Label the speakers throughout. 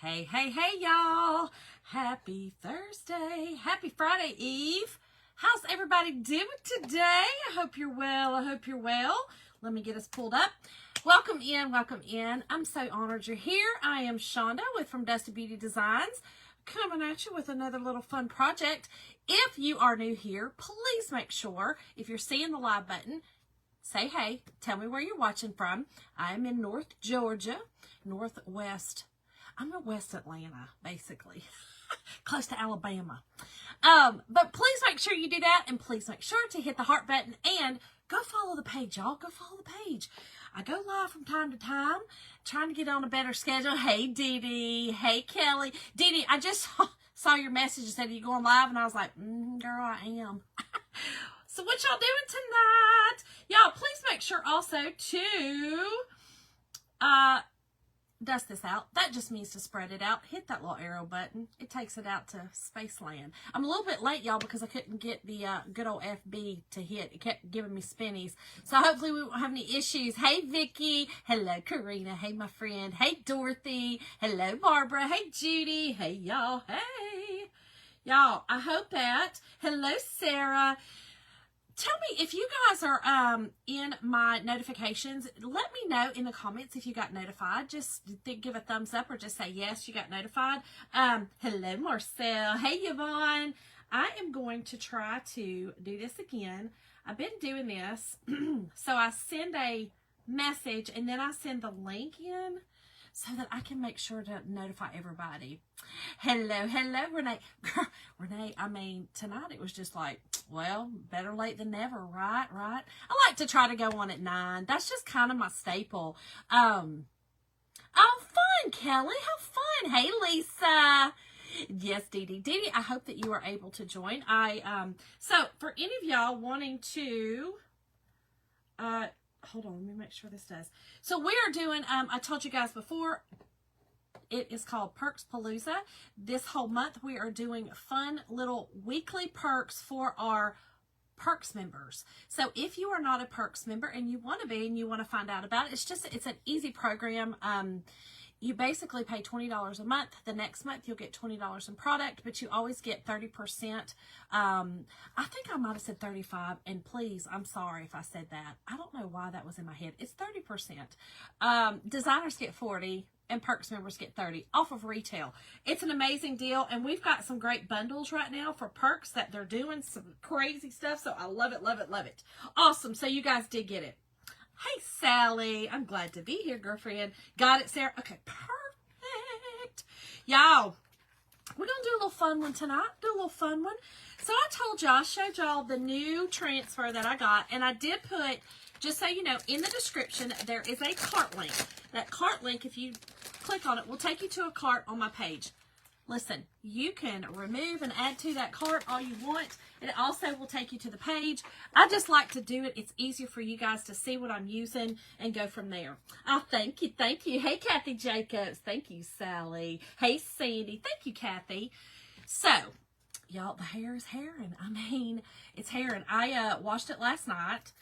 Speaker 1: Hey, hey, hey, y'all. Happy Thursday. Happy Friday Eve. How's everybody doing today? I hope you're well. Let me get us pulled up. Welcome in. I'm so honored you're here. I am Shonda with From Dusty Beauty Designs, coming at you with another little fun project. If you are new here, please make sure, if you're seeing the live button, say hey. Tell me where you're watching from. I am in North Georgia, Northwest. I'm in West Atlanta, basically, close to Alabama. But please make sure you do that, and please make sure to hit the heart button and go follow the page, y'all. Go follow the page. I go live from time to time, trying to get on a better schedule. Hey, Dee Dee. Hey, Kelly. Dee Dee, I just saw your message and said, are you going live? And I was like, girl, I am. So what y'all doing tonight? Y'all, please make sure also to dust this out. That just means to spread it out. Hit that little arrow button. It takes it out to Spaceland. I'm a little bit late, y'all, because I couldn't get the good old FB to hit. It kept giving me spinnies. So hopefully we won't have any issues. Hey, Vicky. Hello, Karina. Hey, my friend. Hey, Dorothy. Hello, Barbara. Hey, Judy. Hey, y'all. Hey. Y'all, I hope that. Hello, Sarah. Tell me if you guys are in my notifications. Let me know in the comments if you got notified. Just give a thumbs up or just say yes, you got notified. Hello, Marcel. Hey, Yvonne. I am going to try to do this again. I've been doing this. So I send a message and then I send the link in so that I can make sure to notify everybody. Hello, Renee. Renee, I mean, tonight it was just like, well, better late than never, right? I like to try to go on at 9. That's just kind of my staple. Oh, fun, Kelly. How fun. Hey, Lisa. Yes, Dee Dee, I hope that you are able to join. So for any of y'all wanting to, hold on, let me make sure this does. So we are doing, I told you guys before, it is called Perks Palooza. This whole month we are doing fun little weekly perks for our Perks members. So if you are not a Perks member and you want to be and you want to find out about it, it's an easy program. You basically pay $20 a month. The next month you'll get $20 in product, but you always get 30%. I think I might have said 35, and please, I'm sorry if I said that. I don't know why that was in my head. It's 30%. Designers get 40, and Perks members get 30 off of retail. It's an amazing deal, and we've got some great bundles right now for Perks that they're doing some crazy stuff, so I love it. Awesome, so you guys did get it. Hey, Sally. I'm glad to be here, girlfriend. Got it, Sarah? Okay, perfect. Y'all, we're going to do a little fun one tonight. So I told y'all, I showed y'all the new transfer that I got, and I did put, just so you know, in the description, there is a cart link. That cart link, if you click on it, will take you to a cart on my page. Listen, you can remove and add to that cart all you want. It also will take you to the page. I just like to do it. It's easier for you guys to see what I'm using and go from there. Oh, thank you. Hey, Kathy Jacobs. Thank you, Sally. Hey, Sandy. Thank you, Kathy. So, y'all, the hair is hairing. I mean, it's hairing. I washed it last night,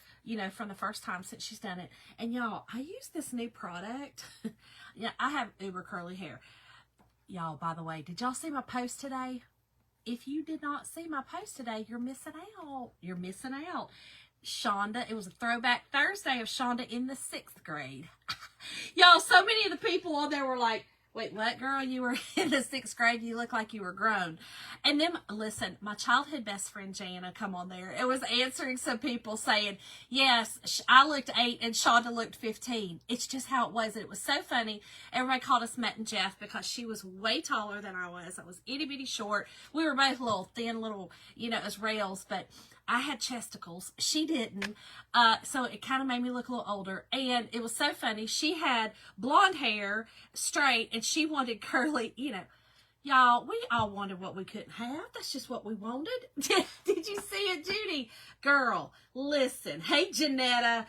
Speaker 1: from the first time since she's done it. And y'all, I use this new product. Yeah, I have uber curly hair. Y'all, by the way, did y'all see my post today? If you did not see my post today, you're missing out. Shonda, it was a throwback Thursday of Shonda in the 6th grade. Y'all, so many of the people on there were like, wait, what, girl? You were in the 6th grade? You look like you were grown. And then, listen, my childhood best friend, Jana, come on there. It was answering some people saying, yes, I looked 8 and Shonda looked 15. It's just how it was. And it was so funny. Everybody called us Matt and Jeff because she was way taller than I was. I was itty bitty short. We were both little thin, as rails, but I had chesticles. She didn't. So it kind of made me look a little older. And it was so funny. She had blonde hair, straight, and she wanted curly, Y'all, we all wanted what we couldn't have. That's just what we wanted. Did you see it, Judy? Girl, listen. Hey, Janetta.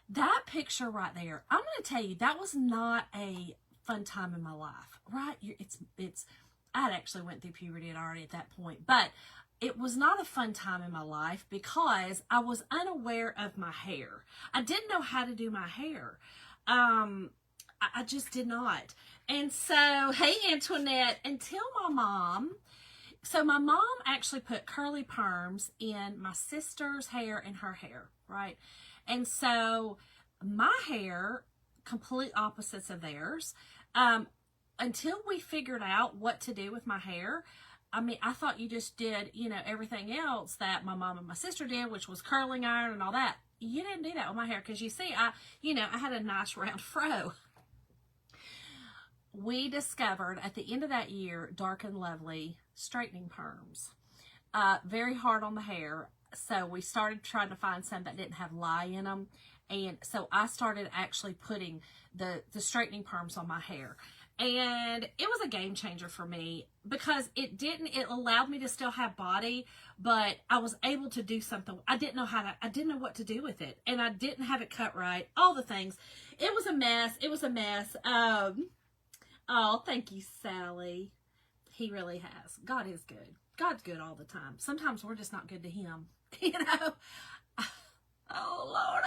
Speaker 1: That picture right there, I'm going to tell you, that was not a fun time in my life, right? I had actually went through puberty already at that point, but it was not a fun time in my life because I was unaware of my hair. I didn't know how to do my hair. I just did not. And so, hey, Antoinette, until my mom, so my mom actually put curly perms in my sister's hair and her hair, right? And so my hair, complete opposites of theirs. Until we figured out what to do with my hair, I mean, I thought you just did, you know, everything else that my mom and my sister did, which was curling iron and all that. You didn't do that with my hair because you see, I had a nice round fro. We discovered at the end of that year, Dark and Lovely straightening perms. Very hard on the hair. So we started trying to find some that didn't have lye in them. And so I started actually putting the straightening perms on my hair. And it was a game changer for me because it allowed me to still have body, but I was able to do something. I didn't know what to do with it. And I didn't have it cut right. All the things. It was a mess. Oh, thank you, Sally. He really has. God is good. God's good all the time. Sometimes we're just not good to him. You know? Oh, Lord.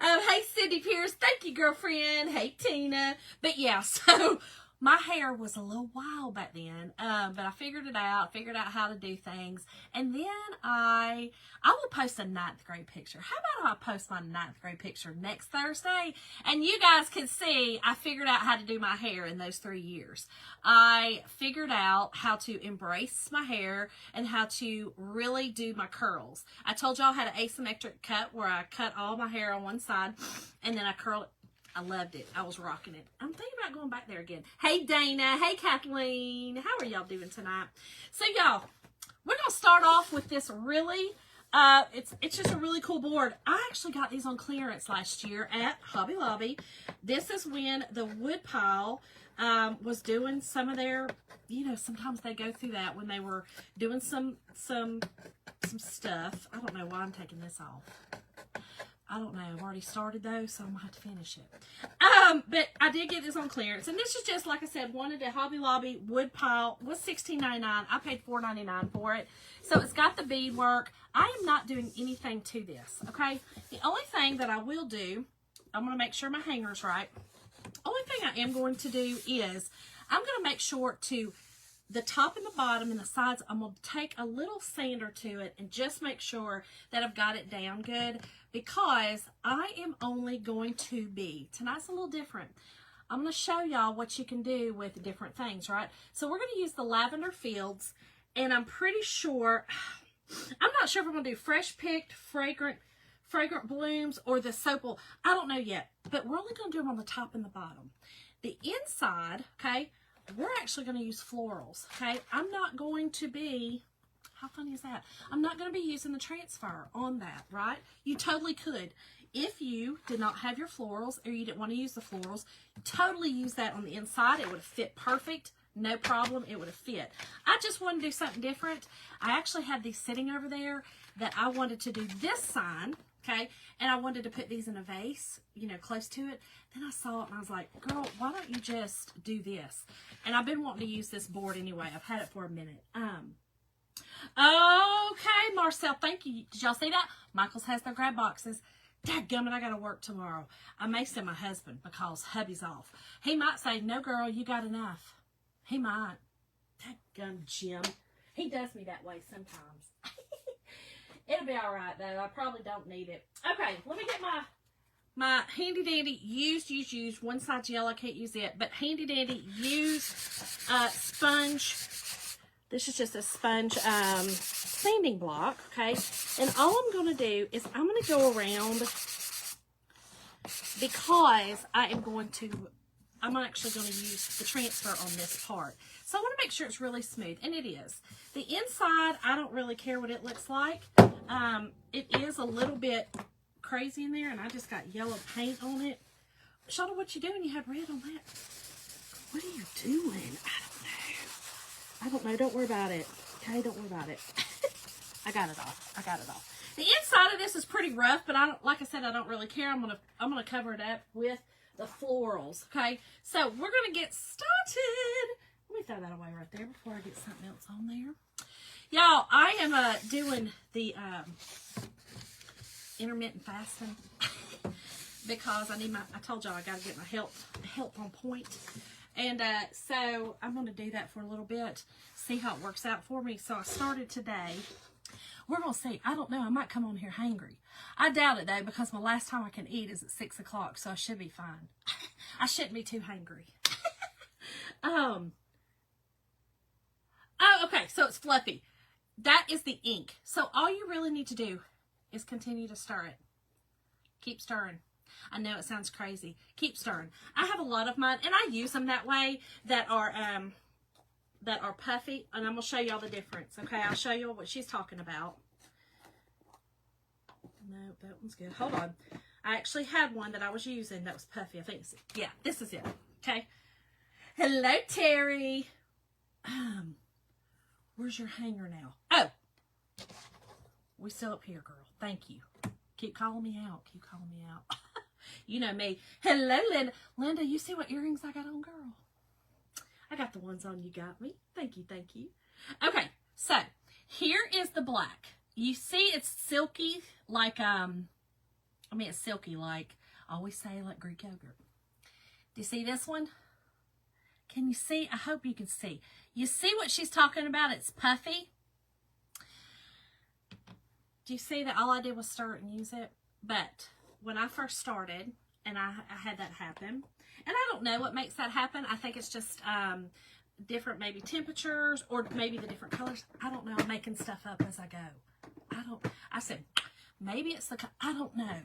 Speaker 1: Hey, Cindy Pierce. Thank you, girlfriend. Hey, Tina. But yeah, so my hair was a little wild back then, but I figured it out how to do things. And then I will post a 9th grade picture. How about I post my 9th grade picture next Thursday? And you guys can see I figured out how to do my hair in those 3 years. I figured out how to embrace my hair and how to really do my curls. I told y'all I had an asymmetric cut where I cut all my hair on one side and then I curl it. I loved it. I was rocking it. I'm thinking about going back there again. Hey, Dana. Hey, Kathleen. How are y'all doing tonight? So, y'all, we're going to start off with this really, it's just a really cool board. I actually got these on clearance last year at Hobby Lobby. This is when the Woodpile was doing some of their, you know, sometimes they go through that when they were doing some stuff. I don't know why I'm taking this off. I don't know. I've already started though, so I'm going to have to finish it. But I did get this on clearance. And this is just, like I said, one of the Hobby Lobby Woodpile was $16.99. I paid $4.99 for it. So it's got the beadwork. I am not doing anything to this, okay? The only thing that I will do, I'm going to make sure my hanger's right. Only thing I am going to do is I'm going to make sure to the top and the bottom and the sides, I'm going to take a little sander to it and just make sure that I've got it down good because I am only going to be, tonight's a little different. I'm going to show y'all what you can do with different things, right? So we're going to use the Lavender Fields and I'm pretty sure, I'm not sure if I'm going to do fresh picked, fragrant blooms or the Sopal. I don't know yet, but we're only going to do them on the top and the bottom. The inside, okay, we're actually going to use florals, okay? I'm not going to be, how funny is that? I'm not going to be using the transfer on that, right? You totally could. If you did not have your florals or you didn't want to use the florals, totally use that on the inside. It would have fit perfect. No problem. It would have fit. I just wanted to do something different. I actually had these sitting over there that I wanted to do this sign, okay? And I wanted to put these in a vase, you know, close to it. Then I saw it and I was like, girl, why don't you just do this? And I've been wanting to use this board anyway. I've had it for a minute. Okay, Marcel, thank you. Did y'all see that? Michael's has their grab boxes. Dadgummit, I got to work tomorrow. I may send my husband because hubby's off. He might say, no, girl, you got enough. He might. Dadgum Jim. He does me that way sometimes. It'll be all right, though. I probably don't need it. Okay, let me get my handy dandy used. One side's yellow, I can't use it. But handy dandy used sponge. This is just a sponge sanding block, okay? And all I'm going to do is I'm going to go around because I'm actually going to use the transfer on this part. So I want to make sure it's really smooth, and it is. The inside, I don't really care what it looks like. It is a little bit crazy in there, and I just got yellow paint on it. Shauna, what you doing? You had red on that. What are you doing? I don't know. Don't worry about it. Okay, don't worry about it. I got it off. The inside of this is pretty rough, but like I said, I don't really care. I'm gonna cover it up with the florals. Okay, so we're gonna get started. Let me throw that away right there before I get something else on there. Y'all, I am doing the intermittent fasting. because I told y'all I got to get my health on point. And so I'm going to do that for a little bit, see how it works out for me. So I started today. We're going to see. I don't know. I might come on here hangry. I doubt it, though, because my last time I can eat is at 6 o'clock, so I should be fine. I shouldn't be too hangry. Oh, okay. So it's fluffy. That is the ink. So all you really need to do is continue to stir it. Keep stirring. I know it sounds crazy. Keep stirring. I have a lot of mine, and I use them that way, that are puffy, and I'm going to show y'all the difference, okay? I'll show you what she's talking about. No, that one's good. Hold on. I actually had one that I was using that was puffy. I think, yeah, this is it, okay? Hello, Terry. Where's your hanger now? Oh, we still up here, girl. Thank you. Keep calling me out. Keep calling me out. You know me. Hello, Linda. Linda, you see what earrings I got on, girl? I got the ones on you got me. Thank you, thank you. Okay, so here is the black. You see it's silky like, it's silky like, I always say like Greek yogurt. Do you see this one? Can you see? I hope you can see. You see what she's talking about? It's puffy. Do you see that all I did was stir it and use it? But when I first started, and I had that happen, and I don't know what makes that happen. I think it's just different maybe temperatures or maybe the different colors. I don't know. I'm making stuff up as I go. I said, maybe it's I don't know.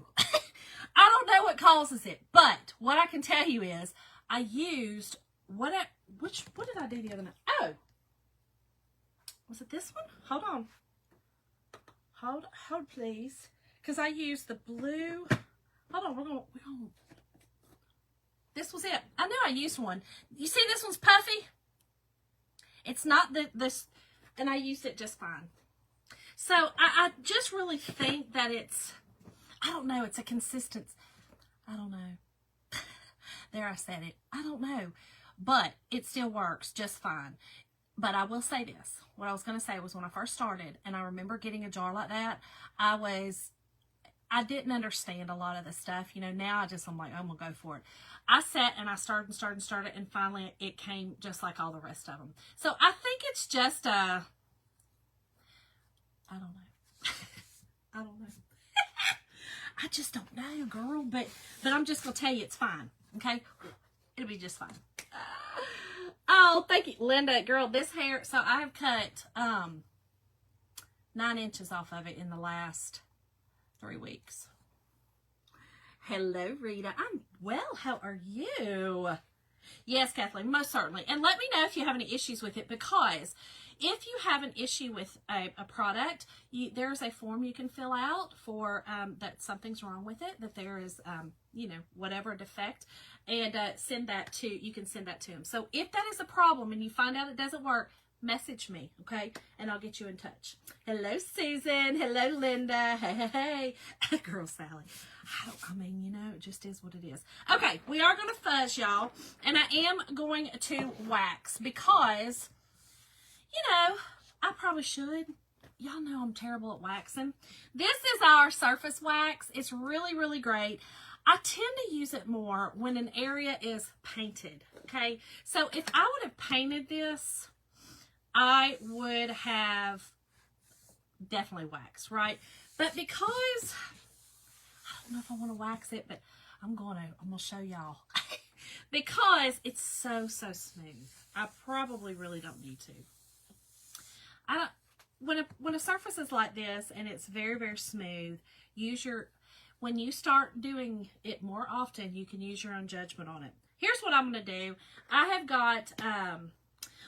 Speaker 1: I don't know what causes it. But what I can tell you is I used, what did I do the other night? Oh, was it this one? Hold on. Hold please. Because I used the blue. Hold on, we're gonna. This was it. I know I used one. You see this one's puffy? It's not this, and I used it just fine. So I just really think that it's, I don't know, it's a consistency. I don't know. There, I said it. I don't know. But it still works just fine. But I will say this. What I was going to say was when I first started, and I remember getting a jar like that, I didn't understand a lot of the stuff. You know, now I'm like, I'm going to go for it. I sat and I started, and finally it came just like all the rest of them. So I think it's just, I don't know. I don't know. I just don't know, girl. But I'm just going to tell you it's fine. Okay? It'll be just fine. Oh, thank you, Linda. Girl, this hair, so I have cut 9 inches off of it in the last 3 weeks. Hello, Rita. I'm well. How are you? Yes, Kathleen, most certainly. And let me know if you have any issues with it, because if you have an issue with a product, there's a form you can fill out for that something's wrong with it, that there is, whatever defect, and you can send that to them. So if that is a problem and you find out it doesn't work, message me, okay? And I'll get you in touch. Hello, Susan. Hello, Linda. Hey. Girl, Sally. It just is what it is. Okay, we are going to fuzz, y'all. And I am going to wax because, I probably should. Y'all know I'm terrible at waxing. This is our surface wax. It's really, really great. I tend to use it more when an area is painted, okay? So if I would have painted this, I would have definitely waxed, right? But because, I don't know if I want to wax it, but I'm going to show y'all. Because it's so smooth. I probably really don't need to. When a surface is like this and it's very, very smooth, when you start doing it more often, you can use your own judgment on it. Here's what I'm going to do. I have got,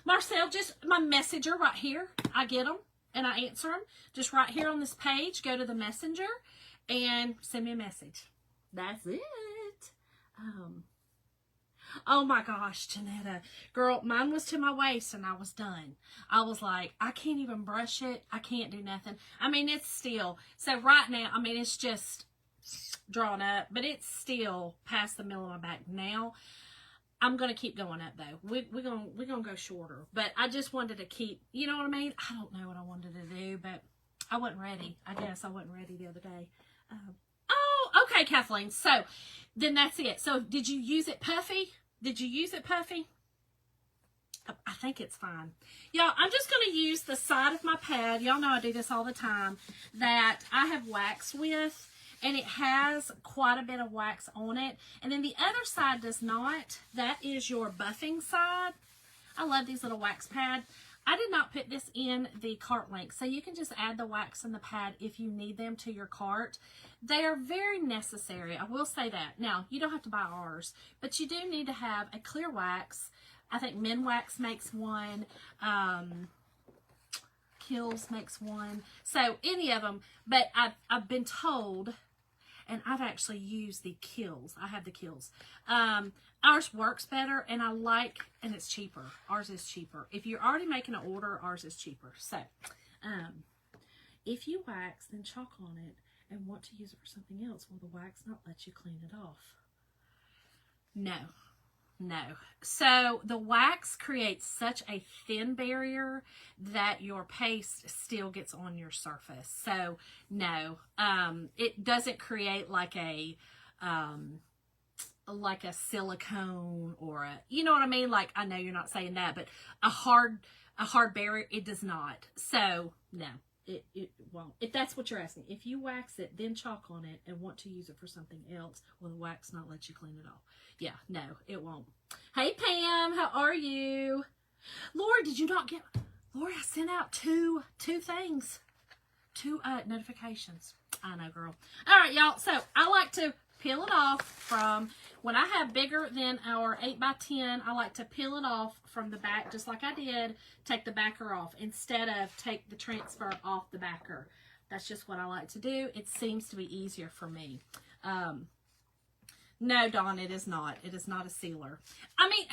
Speaker 1: Marcel, just my messenger right here. I get them and I answer them. Just right here on this page, go to the messenger and send me a message. That's it. Oh my gosh, Janetta. Girl, mine was to my waist and I was done. I was like, I can't even brush it. I can't do nothing. It's still, so right now, it's just drawn up, but it's still past the middle of my back now. I'm going to keep going up though. We're going to go shorter, but I just wanted to keep, you know what I mean? I don't know what I wanted to do, but I wasn't ready. I guess I wasn't ready the other day. Okay, Okay, Kathleen. So then that's it. So did you use it puffy? Did you use it puffy? I think it's fine. Y'all, I'm just going to use the side of my pad. Y'all know I do this all the time. That I have wax with. And it has quite a bit of wax on it. And then the other side does not. That is your buffing side. I love these little wax pads. I did not put this in the cart link. So you can just add the wax and the pad if you need them to your cart. They are very necessary. I will say that. Now, you don't have to buy ours. But you do need to have a clear wax. I think Men Wax makes one. Kills makes one. So any of them. But I've been told... And I've actually used the Kills. I have the Kills. Ours works better, and and it's cheaper. Ours is cheaper. If you're already making an order, ours is cheaper. So, if you wax, then chalk on it and want to use it for something else, will the wax not let you clean it off? No. No. So the wax creates such a thin barrier that your paste still gets on your surface. So no, it doesn't create like a silicone or you know what I mean? Like, I know you're not saying that, but a hard barrier, it does not. So no, it won't. If that's what you're asking, if you wax it, then chalk on it and want to use it for something else, will the wax not let you clean it off? Yeah, no, it won't. Hey, Pam, how are you? Lori, did you not get... Lori, I sent out two things. Two notifications. I know, girl. All right, y'all. So, I like to peel it off from... When I have bigger than our 8x10, I like to peel it off from the back, just like I did. Take the backer off instead of take the transfer off the backer. That's just what I like to do. It seems to be easier for me. No, Dawn, it is not. It is not a sealer. I mean,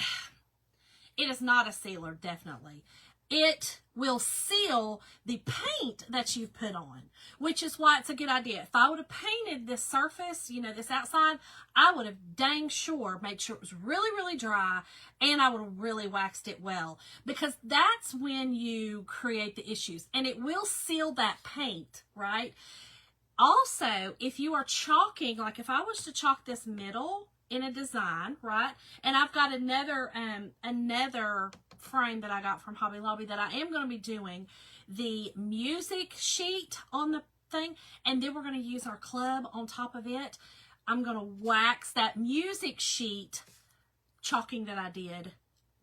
Speaker 1: it is not a sealer, definitely. It will seal the paint that you've put on, which is why it's a good idea. If I would have painted this surface, you know, this outside, I would have dang sure made sure it was really, really dry, and I would have really waxed it well, because that's when you create the issues, and it will seal that paint, right? Also, if you are chalking, like if I was to chalk this middle in a design, right? And I've got another frame that I got from Hobby Lobby that I am going to be doing the music sheet on the thing, and then we're going to use our club on top of it. I'm going to wax that music sheet chalking that I did.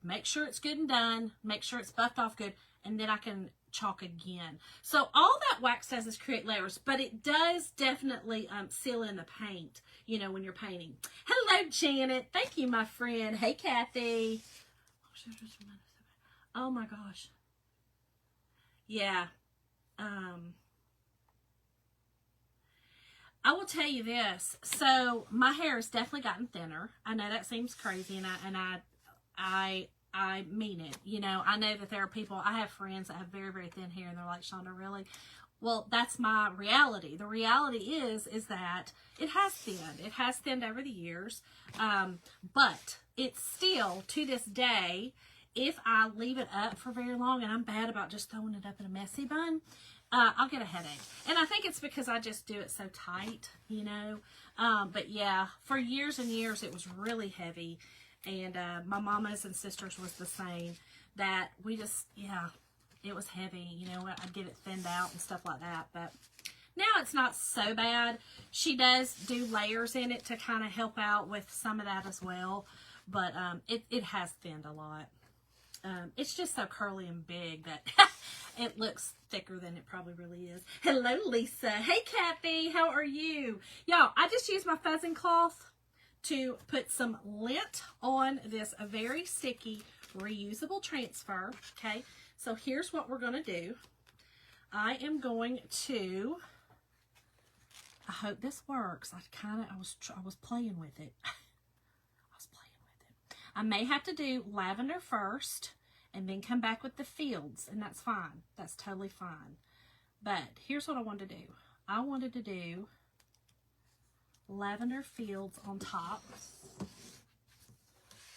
Speaker 1: Make sure it's good and done. Make sure it's buffed off good, and then I can chalk again. So all that wax does is create layers, but it does definitely seal in the paint, you know, when you're painting. Hello, Janet. Thank you, my friend. Hey, Kathy. Oh my gosh. Yeah. I will tell you this. So my hair has definitely gotten thinner. I know that seems crazy, and I mean it. You know, I know that there are people, I have friends that have very, very thin hair, and they're like, Shonda, really? Well, that's my reality. The reality is that it has thinned. It has thinned over the years. But it's still, to this day, if I leave it up for very long, and I'm bad about just throwing it up in a messy bun, I'll get a headache. And I think it's because I just do it so tight, you know. But yeah, for years and years, it was really heavy. And my mama's and sisters was the same, that we just, yeah, it was heavy. You know, I'd get it thinned out and stuff like that. But now it's not so bad. She does do layers in it to kind of help out with some of that as well. But it has thinned a lot. It's just so curly and big that it looks thicker than it probably really is. Hello, Lisa. Hey, Kathy. How are you? Y'all, I just used my fuzzing cloth to put some lint on this very sticky reusable transfer. Okay, so here's what we're going to do. I am going to, I hope this works. I was playing with it. I may have to do lavender first and then come back with the fields, and that's fine. That's totally fine. But here's what I wanted to do. I wanted to do lavender fields on top.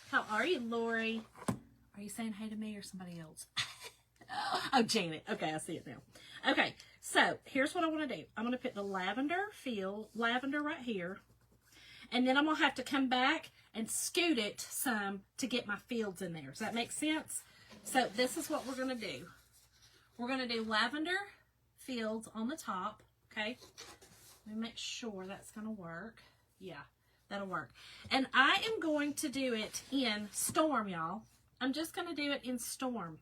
Speaker 1: How are you, Lori? Are you saying hey to me or somebody else? Oh, Janet. Okay, I see it now. Okay, so here's what I want to do. I'm going to put the lavender right here. And then I'm going to have to come back and scoot it some to get my fields in there. Does that make sense? So this is what we're going to do. We're going to do lavender fields on the top, okay? Let me make sure that's going to work. Yeah, that'll work. And I am going to do it in Storm, y'all. I'm just going to do it in Storm.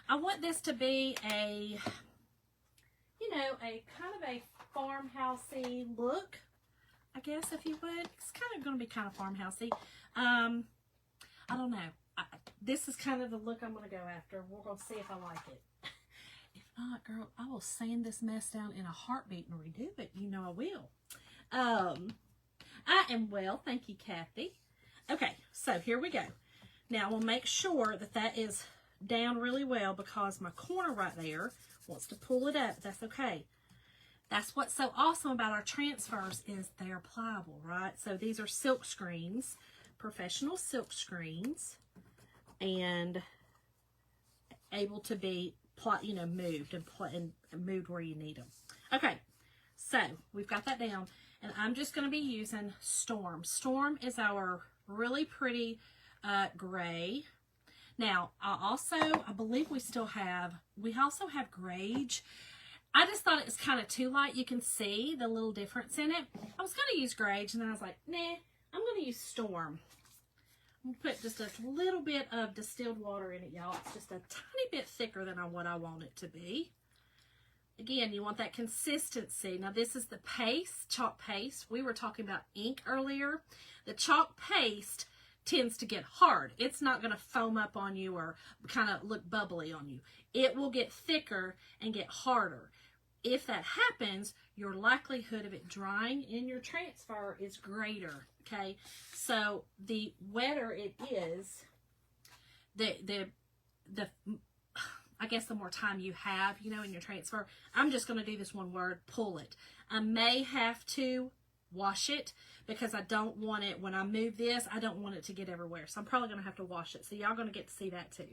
Speaker 1: I want this to be a, you know, a kind of a farmhousey look, I guess, if you would. It's kind of going to be kind of farmhousey. I don't know. This is kind of the look I'm going to go after. We're going to see if I like it. If not, girl, I will sand this mess down in a heartbeat and redo it. You know I will. I am well. Thank you, Kathy. Okay, so here we go. Now, we'll make sure that that is down really well because my corner right there wants to pull it up. That's okay. That's what's so awesome about our transfers is they're pliable, right? So these are silk screens, professional silk screens, and able to be, you know, moved and moved where you need them. Okay, so we've got that down, and I'm just going to be using Storm. Storm is our really pretty gray. Now, I believe we also have Grage. I just thought it was kind of too light. You can see the little difference in it. I was going to use Grage, and then I was like, nah, I'm going to use Storm. I'm going to put just a little bit of distilled water in it, y'all. It's just a tiny bit thicker than what I want it to be. Again, you want that consistency. Now, this is the paste, chalk paste. We were talking about ink earlier. The chalk paste tends to get hard. It's not going to foam up on you or kind of look bubbly on you. It will get thicker and get harder. If that happens, your likelihood of it drying in your transfer is greater, okay? So the wetter it is, I guess the more time you have, you know, in your transfer. I'm just going to do this one word, pull it. I may have to wash it because I don't want it, when I move this, I don't want it to get everywhere. So I'm probably going to have to wash it. So y'all going to get to see that too.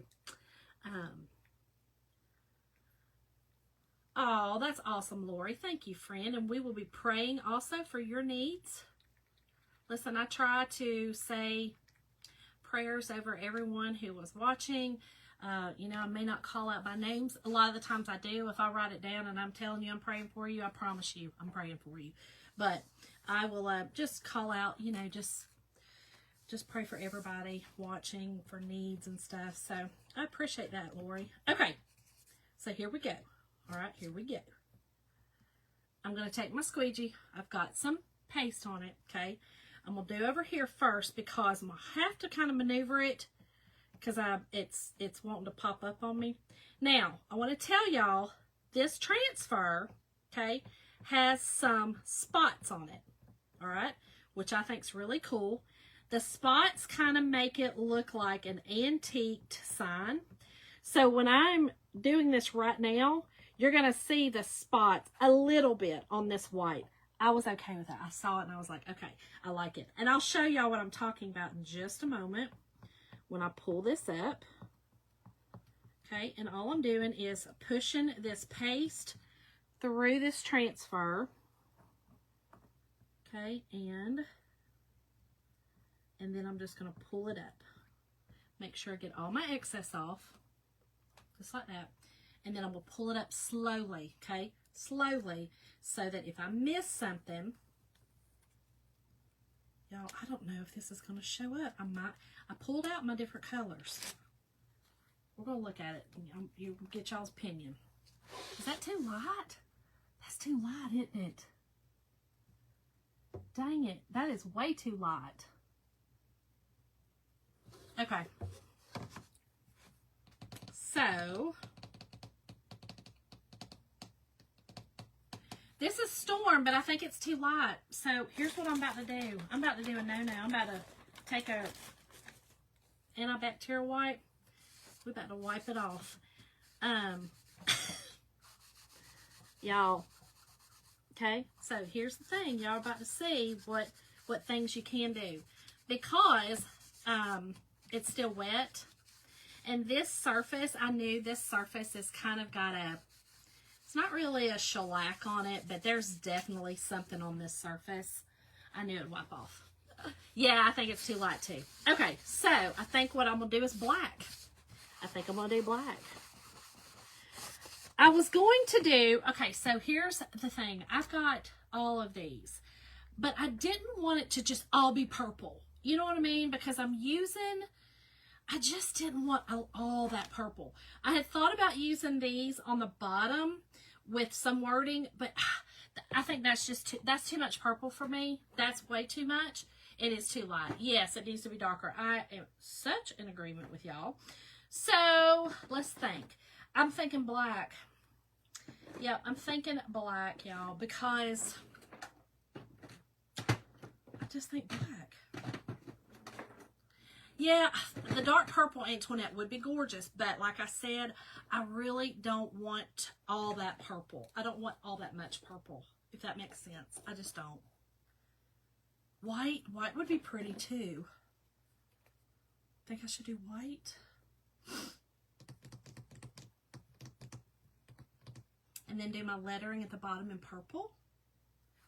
Speaker 1: Oh, that's awesome, Lori. Thank you, friend. And we will be praying also for your needs. Listen, I try to say prayers over everyone who was watching. You know, I may not call out by names. A lot of the times I do. If I write it down and I'm telling you I'm praying for you, I promise you I'm praying for you. But I will just call out, you know, just pray for everybody watching for needs and stuff. So I appreciate that, Lori. Okay, so here we go. All right, here we go. I'm going to take my squeegee. I've got some paste on it, okay? I'm going to do over here first because I'm going to have to kind of maneuver it because it's wanting to pop up on me. Now, I want to tell y'all this transfer, okay, has some spots on it, all right, which I think is really cool. The spots kind of make it look like an antiqued sign. So when I'm doing this right now, you're going to see the spots a little bit on this white. I was okay with that. I saw it and I was like, okay, I like it. And I'll show y'all what I'm talking about in just a moment when I pull this up. Okay, and all I'm doing is pushing this paste through this transfer. Okay, and then I'm just going to pull it up. Make sure I get all my excess off. Just like that. And then I'm going to pull it up slowly, okay? Slowly, so that if I miss something, y'all, I don't know if this is going to show up. I pulled out my different colors. We're going to look at it. You get y'all's opinion. Is that too light? That's too light, isn't it? Dang it. That is way too light. Okay. So this is Storm, but I think it's too light. So here's what I'm about to do. I'm about to do a no-no. I'm about to take a antibacterial wipe. We're about to wipe it off. Y'all. Okay, so here's the thing. Y'all about to see what things you can do. Because it's still wet. And this surface, I knew this surface has kind of got it's not really a shellac on it, but there's definitely something on this surface. I knew it'd wipe off. Yeah, I think it's too light too. Okay, so I think what I'm going to do is black. I think I'm going to do black. I was going to do, okay, so here's the thing. I've got all of these, but I didn't want it to just all be purple. You know what I mean? Because I just didn't want all that purple. I had thought about using these on the bottom with some wording, but I think that's too much purple for me. That's way too much. It is too light. Yes, it needs to be darker. I am such in agreement with y'all. So let's think. I'm thinking black. Yep, I'm thinking black, y'all, because I just think black. Yeah, the dark purple Antoinette would be gorgeous, but like I said, I really don't want all that purple. I don't want all that much purple, if that makes sense. I just don't. White would be pretty too. Think I should do white? And then do my lettering at the bottom in purple?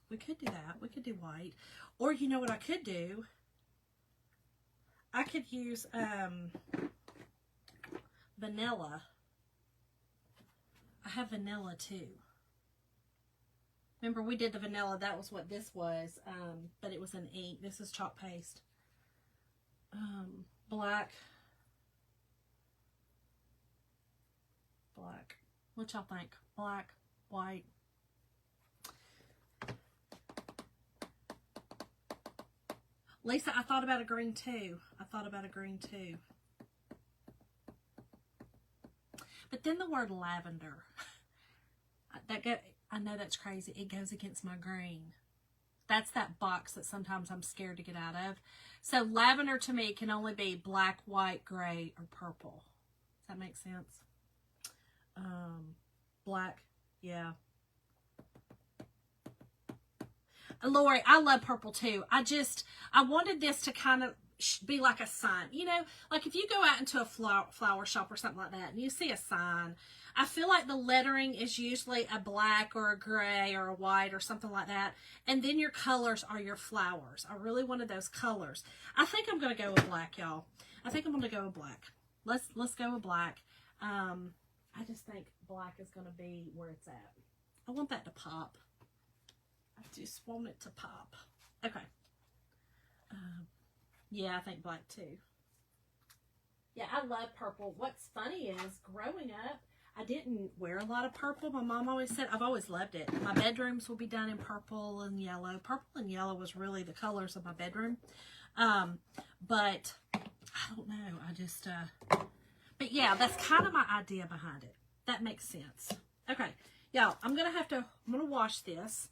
Speaker 1: We could do that. We could do white. Or you know what I could do? I could use vanilla. I have vanilla too. Remember we did the vanilla. That was what this was. But it was an ink. This is chalk paste. Black. Black. What y'all think? Black, white. Lisa, I thought about a green too. But then the word lavender. I know that's crazy. It goes against my green. That's that box that sometimes I'm scared to get out of. So lavender to me can only be black, white, gray, or purple. Does that make sense? Black, yeah. Lori, I love purple too. I wanted this to kind of be like a sign. You know, like if you go out into a flower shop or something like that and you see a sign, I feel like the lettering is usually a black or a gray or a white or something like that. And then your colors are your flowers. I really wanted those colors. I think I'm going to go with black, y'all. I think I'm going to go with black. Let's go with black. I just think black is going to be where it's at. I want that to pop. I just want it to pop. Okay. Yeah, I think black too. Yeah, I love purple. What's funny is growing up, I didn't wear a lot of purple. My mom always said, I've always loved it. My bedrooms will be done in purple and yellow. Purple and yellow was really the colors of my bedroom. But I don't know. I just, but yeah, that's kind of my idea behind it. That makes sense. Okay, y'all, I'm going to wash this.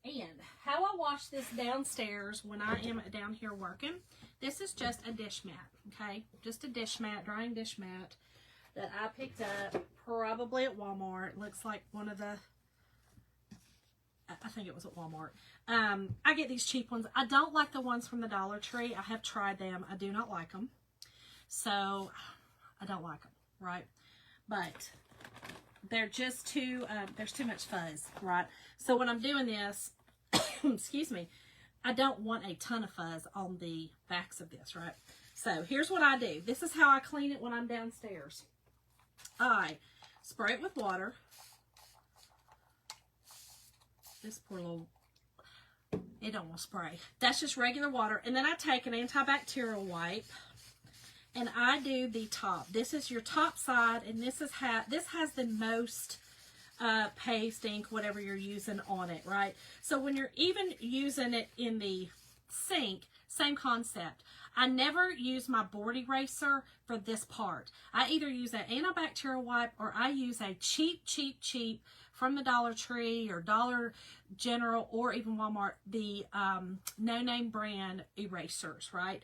Speaker 1: And how I wash this downstairs when I am down here working, this is just a dish mat, okay? Just a dish mat, drying dish mat that I picked up probably at Walmart. Looks like one of the, I think it was at Walmart. I get these cheap ones. I don't like the ones from the Dollar Tree. I have tried them. I do not like them. So, I don't like them, right? But they're just too, there's too much fuzz, right? So when I'm doing this, excuse me, I don't want a ton of fuzz on the backs of this, right? So here's what I do. This is how I clean it when I'm downstairs. I spray it with water. This poor little, it don't want to spray. That's just regular water. And then I take an antibacterial wipe and I do the top. This is your top side, and this has the most paste, ink, whatever you're using on it, right? So when you're even using it in the sink, same concept. I never use my board eraser for this part. I either use an antibacterial wipe or I use a cheap from the Dollar Tree or Dollar General or even Walmart, the no-name brand erasers, right?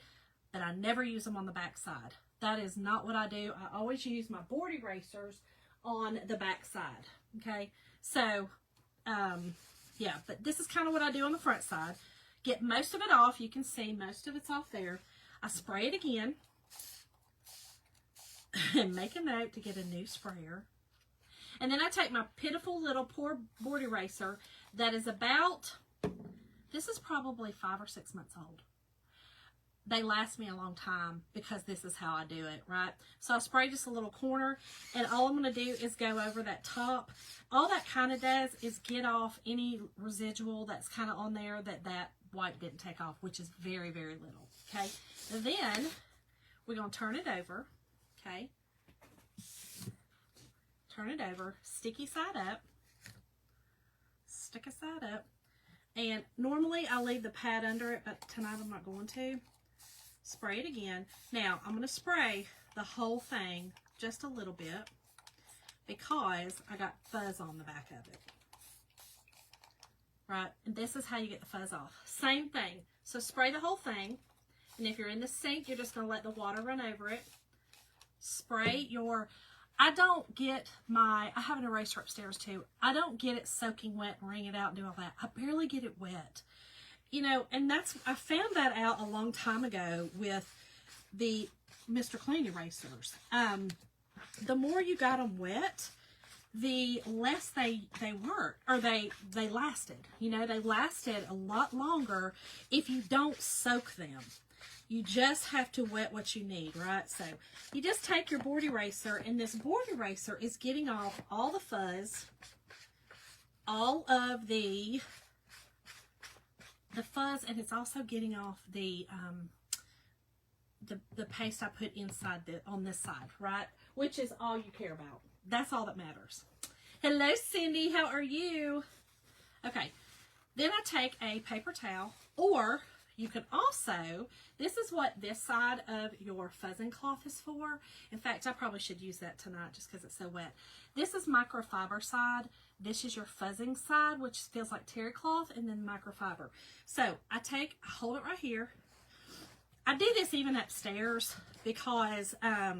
Speaker 1: But I never use them on the back side. That is not what I do. I always use my board erasers on the back side, okay? So, yeah, but this is kind of what I do on the front side. Get most of it off. You can see most of it's off there. I spray it again and make a note to get a new sprayer. And then I take my pitiful little poor board eraser that is about, this is probably 5 or 6 months old. they last me a long time because this is how I do it, right? So I spray just a little corner, and all I'm going to do is go over that top. All that kind of does is get off any residual that's kind of on there that wipe didn't take off, which is very, very little, okay? And then we're going to turn it over, okay? Turn it over, sticky side up, stick a side up, and normally I leave the pad under it, but tonight I'm not going to. Spray it again. Now, I'm going to spray the whole thing just a little bit because I got fuzz on the back of it. Right? And this is how you get the fuzz off. Same thing. So spray the whole thing. And if you're in the sink, you're just going to let the water run over it. Spray your... I have an eraser upstairs too. I don't get it soaking wet and wring it out and do all that. I barely get it wet. You know, and I found that out a long time ago with the Mr. Clean erasers. The more you got them wet, the less they worked, or they lasted. You know, they lasted a lot longer if you don't soak them. You just have to wet what you need, right? So you just take your board eraser, and this board eraser is getting off all the fuzz, all of the fuzz, and it's also getting off the paste I put inside on this side, right? Which is all you care about. That's all that matters. Hello, Cindy. How are you? Okay. Then I take a paper towel, or you can also, this is what this side of your fuzzing cloth is for. In fact, I probably should use that tonight just because it's so wet. This is microfiber side. This is your fuzzing side, which feels like terry cloth, and then microfiber. So I hold it right here. I do this even upstairs because I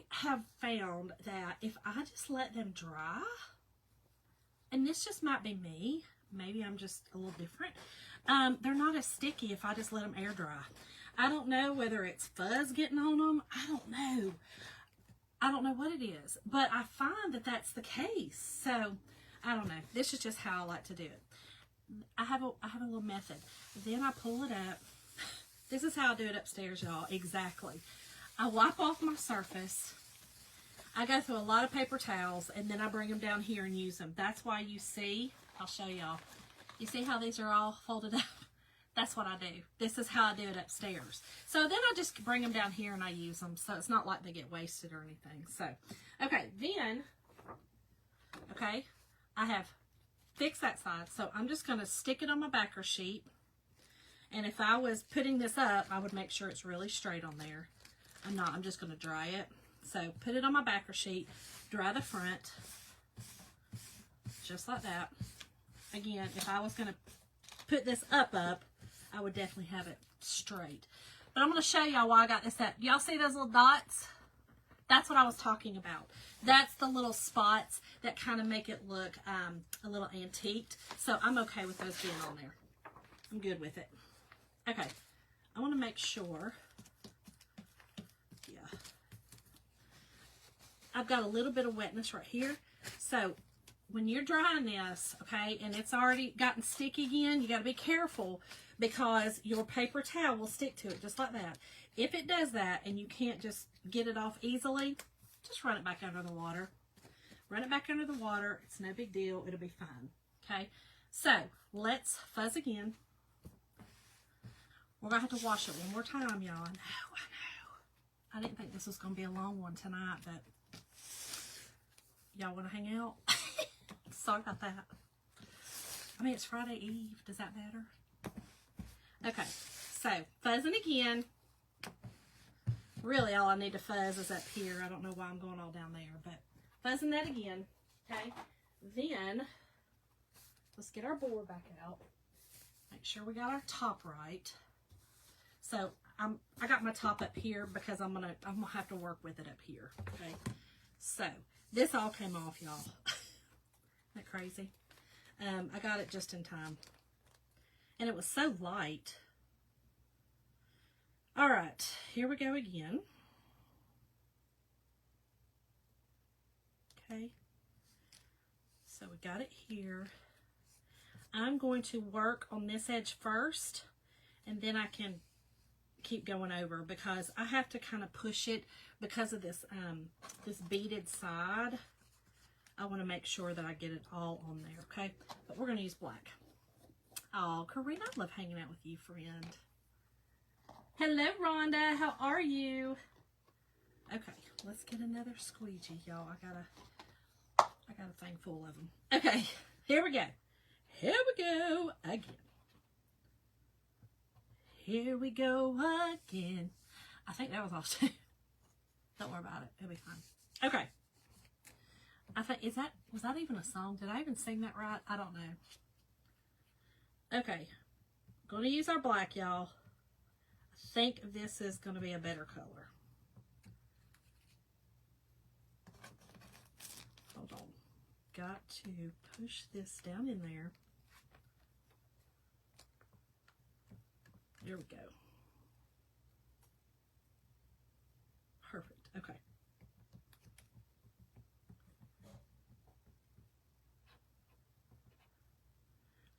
Speaker 1: have found that if I just let them dry, and this just might be me, maybe I'm just a little different, they're not as sticky if I just let them air dry. I don't know whether it's fuzz getting on them. I don't know. I don't know what it is, but I find that that's the case. So I don't know. This is just how I like to do it. I have a little method. Then I pull it up. This is how I do it upstairs, y'all. Exactly. I wipe off my surface. I go through a lot of paper towels, and then I bring them down here and use them. That's why you see, I'll show y'all. You see how these are all folded up? That's what I do. This is how I do it upstairs. So then I just bring them down here and I use them. So it's not like they get wasted or anything. So, okay, then, okay, I have fixed that side. So I'm just going to stick it on my backer sheet. And if I was putting this up, I would make sure it's really straight on there. I'm not. I'm just going to dry it. So put it on my backer sheet. Dry the front. Just like that. Again, if I was going to put this up, I would definitely have it straight. But I'm going to show y'all why I got this up. Y'all see those little dots? That's what I was talking about. That's the little spots that kind of make it look a little antiqued. So I'm okay with those being on there. I'm good with it. Okay. I want to make sure. Yeah. I've got a little bit of wetness right here. So when you're drying this, okay, and it's already gotten sticky again, you got to be careful because your paper towel will stick to it just like that. If it does that and you can't just get it off easily, just run it back under the water. Run it back under the water. It's no big deal. It'll be fine. Okay, so let's fuzz again. We're going to have to wash it one more time, y'all. I know. I didn't think this was going to be a long one tonight, but y'all want to hang out? Sorry about that. I mean, it's Friday Eve. Does that matter? Okay, so fuzzing again. Really, all I need to fuzz is up here. I don't know why I'm going all down there, but fuzzing that again. Okay, then let's get our board back out. Make sure we got our top right. So I got my top up here because I'm gonna have to work with it up here. Okay, so this all came off, y'all. Isn't that crazy? I got it just in time. And it was so light. All right, here we go again. Okay. So we got it here. I'm going to work on this edge first, and then I can keep going over, because I have to kind of push it because of this this beaded side. I want to make sure that I get it all on there, okay? But we're going to use black. Oh, Karina, I love hanging out with you, friend. Hello, Rhonda. How are you? Okay, let's get another squeegee, y'all. I got a thing full of them. Okay, here we go. Here we go again. Here we go again. I think that was all too. Don't worry about it. It'll be fine. Okay. I think, was that even a song? Did I even sing that right? I don't know. Okay. Going to use our black, y'all. I think this is going to be a better color. Hold on. Got to push this down in there. There we go. Perfect. Okay.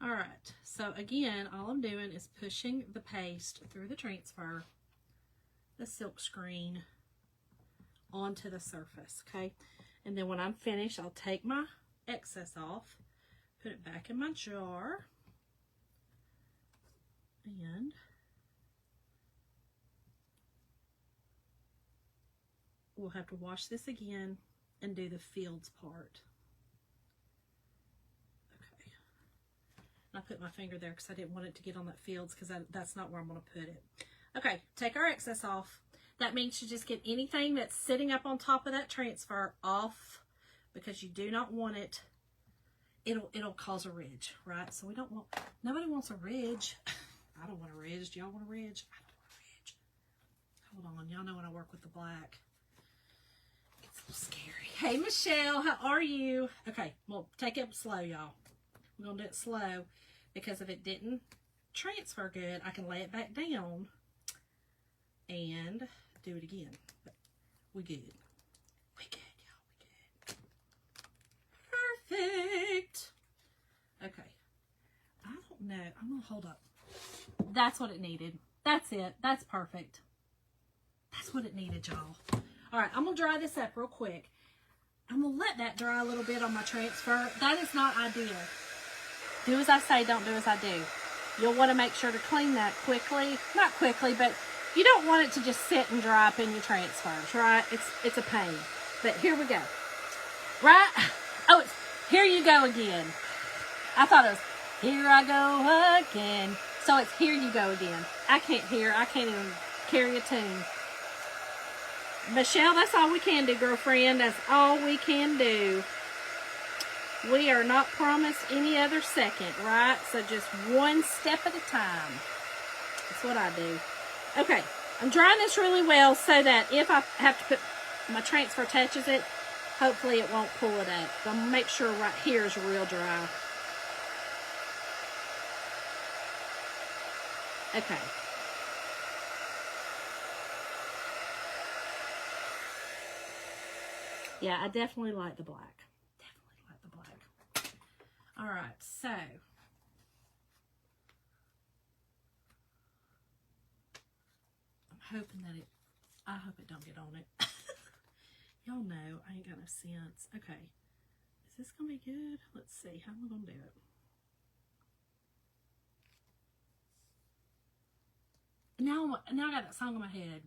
Speaker 1: All right. So again, all I'm doing is pushing the paste through the transfer, the silk screen, onto the surface. Okay. And then when I'm finished, I'll take my excess off, put it back in my jar, and we'll have to wash this again and do the fields part. Okay. And I put my finger there because I didn't want it to get on that fields, because that's not where I'm going to put it. Okay, take our excess off. That means you just get anything that's sitting up on top of that transfer off, because you do not want it. It'll cause a ridge, right? So we don't want, nobody wants a ridge. I don't want a ridge. Do y'all want a ridge? I don't want a ridge. Hold on, y'all know when I work with the black. It's a little scary. Hey, Michelle, how are you? Okay, well, take it slow, y'all. We're going to do it slow, because if it didn't transfer good, I can lay it back down and do it again. But we good. We good, y'all. We good. Perfect. Okay. I don't know. I'm going to hold up. That's what it needed. That's it. That's perfect. That's what it needed, y'all. All right, I'm going to dry this up real quick. I'm going to let that dry a little bit on my transfer. That is not ideal. Do as I say, don't do as I do. You'll want to make sure to clean that quickly. Not quickly, but you don't want it to just sit and dry up in your transfers, right? It's a pain. But here we go. Right? Oh, it's here you go again. I thought it was here I go again. So it's here you go again. I can't even carry a tune. Michelle, that's all we can do, girlfriend. That's all we can do. We are not promised any other second, right? So just one step at a time. That's what I do. Okay, I'm drying this really well so that if I have to put my transfer touches it, hopefully it won't pull it up. I'm going to make sure right here is real dry. Okay. Yeah, I definitely like the black. Definitely like the black. All right, so I'm hoping that I hope it don't get on it. Y'all know I ain't got no sense. Okay, is this gonna be good? Let's see, how am I gonna do it? Now I got that song in my head.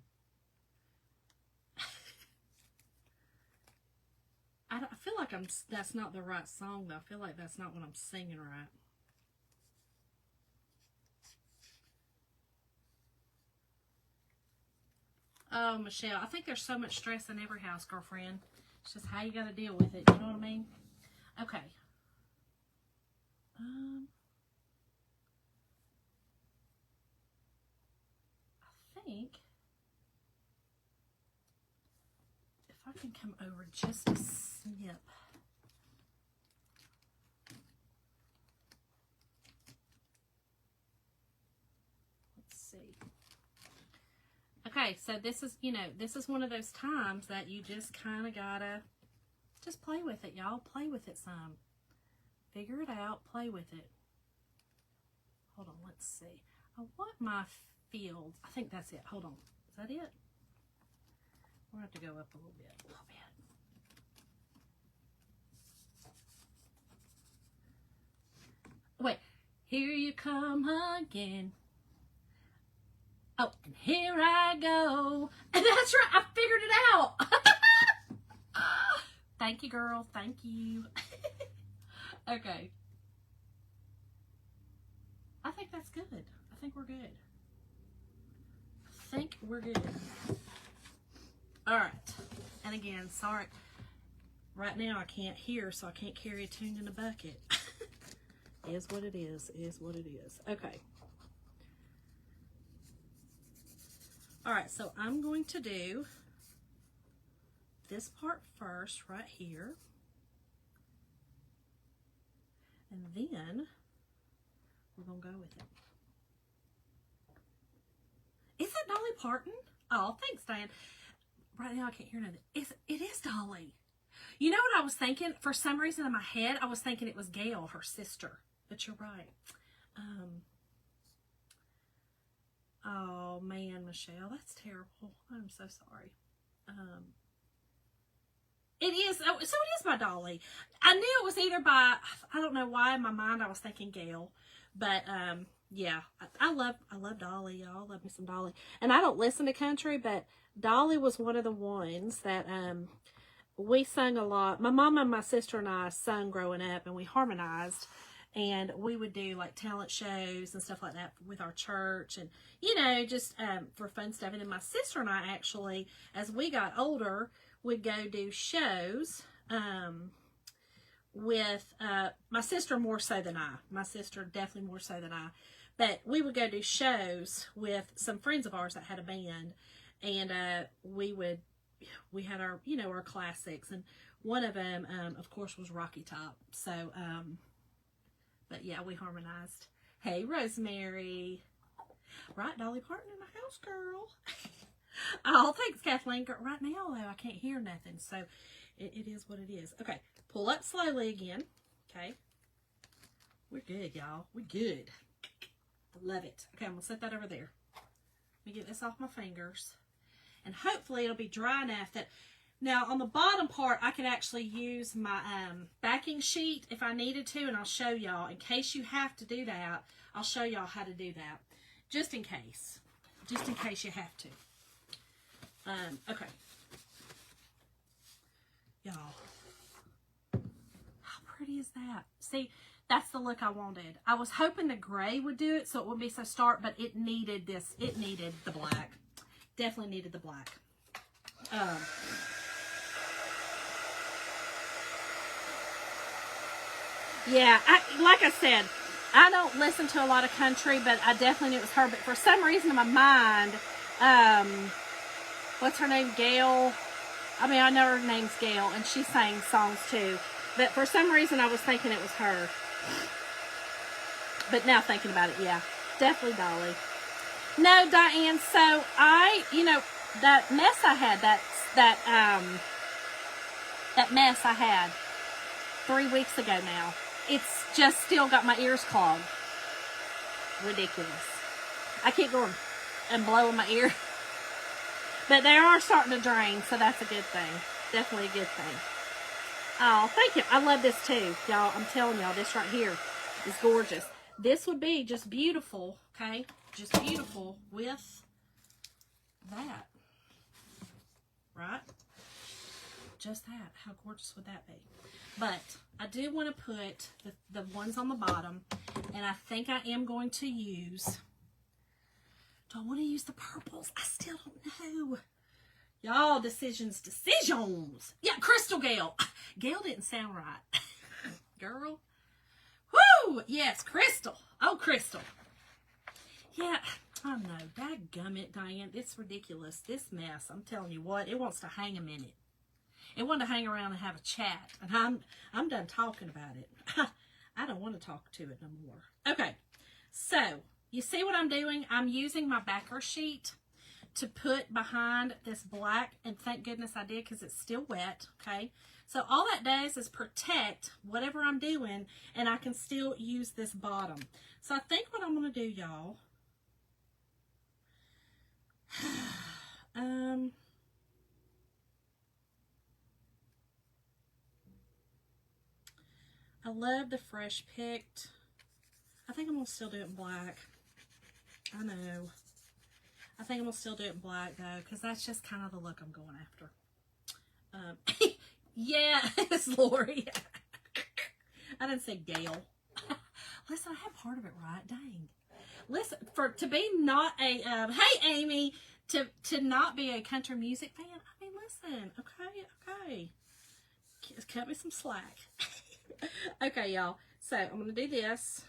Speaker 1: I feel like that's not the right song though. I feel like that's not what I'm singing right. Oh, Michelle, I think there's so much stress in every house, girlfriend. It's just how you got to deal with it. You know what I mean? Okay. I think if I can come over just a snip. Let's see. Okay, so this is, this is one of those times that you just kind of gotta just play with it, y'all. Play with it some. Figure it out. Play with it. Hold on, let's see. I want my fields. I think that's it. Hold on. Is that it? We'll have to go up a little bit. Wait. Here you come again. Oh, and here I go. And that's right. I figured it out. Thank you, girl. Thank you. Okay. I think that's good. I think we're good. I think we're good. All right. And again, sorry. Right now I can't hear, so I can't carry a tune in a bucket. Is what it is. Is what it is. Okay. All right, so I'm going to do this part first right here. And then we're going to go with it. Is it Dolly Parton? Oh, thanks, Diane. Right now I can't hear nothing. It is Dolly. You know what I was thinking? For some reason in my head, I was thinking it was Gail, her sister. But you're right. Oh, man, Michelle, that's terrible. I'm so sorry. It is, so it is by Dolly. I knew it was either by, I don't know why in my mind I was thinking Gail. But, yeah, I love Dolly, y'all. Love me some Dolly. And I don't listen to country, but Dolly was one of the ones that we sung a lot. My mom and my sister and I sung growing up, and we harmonized. And we would do like talent shows and stuff like that with our church, and just for fun stuff. And then my sister and I actually, as we got older, would go do shows with my sister more so than I. My sister definitely more so than I. But we would go do shows with some friends of ours that had a band, and we had our our classics, and one of them of course was Rocky Top. So but yeah, we harmonized. Hey, Rosemary. Right, Dolly Parton in the house, girl. Oh, thanks, Kathleen. Right now, though, I can't hear nothing. So, it is what it is. Okay, pull up slowly again. Okay. We're good, y'all. We're good. I love it. Okay, I'm going to set that over there. Let me get this off my fingers. And hopefully, it'll be dry enough that... Now, on the bottom part, I could actually use my backing sheet if I needed to, and I'll show y'all. In case you have to do that, I'll show y'all how to do that. Just in case. Just in case you have to. Okay. Y'all. How pretty is that? See, that's the look I wanted. I was hoping the gray would do it so it wouldn't be so stark, but it needed this. It needed the black. Definitely needed the black. Yeah, like I said, I don't listen to a lot of country, but I definitely knew it was her. But for some reason in my mind, what's her name? Gail. I mean, I know her name's Gail, and she sang songs too. But for some reason, I was thinking it was her. But now thinking about it, yeah, definitely Dolly. No, Diane. So that mess I had, that mess I had 3 weeks ago now. It's just still got my ears clogged. Ridiculous. I keep going and blowing my ear. But they are starting to drain, so that's a good thing. Definitely a good thing. Oh, thank you. I love this too, y'all. I'm telling y'all, this right here is gorgeous. This would be just beautiful, okay? Just beautiful with that. Right? Just that. How gorgeous would that be? But I do want to put the ones on the bottom, and I think I am going to use, do I want to use the purples? I still don't know. Y'all, decisions. Yeah, Crystal Gail. Gail didn't sound right. Girl. Woo! Yes, Crystal. Oh, Crystal. Yeah, I know. Dadgummit, Diane. It's ridiculous. This mess, I'm telling you what, it wants to hang a minute. It wanted to hang around and have a chat. And I'm done talking about it. I don't want to talk to it no more. Okay. So, you see what I'm doing? I'm using my backer sheet to put behind this black. And thank goodness I did because it's still wet. Okay. So, all that does is protect whatever I'm doing. And I can still use this bottom. So, I think what I'm going to do, y'all, I love the Fresh Picked. I think I'm going to still do it in black. I know. I think I'm going to still do it in black, though, because that's just kind of the look I'm going after. Yes, Lori. I didn't say Gail. Listen, I had part of it right. Dang. Listen, to be not a, hey, Amy, to not be a country music fan, I mean, listen, okay. Just cut me some slack. Okay, y'all. So, I'm going to do this.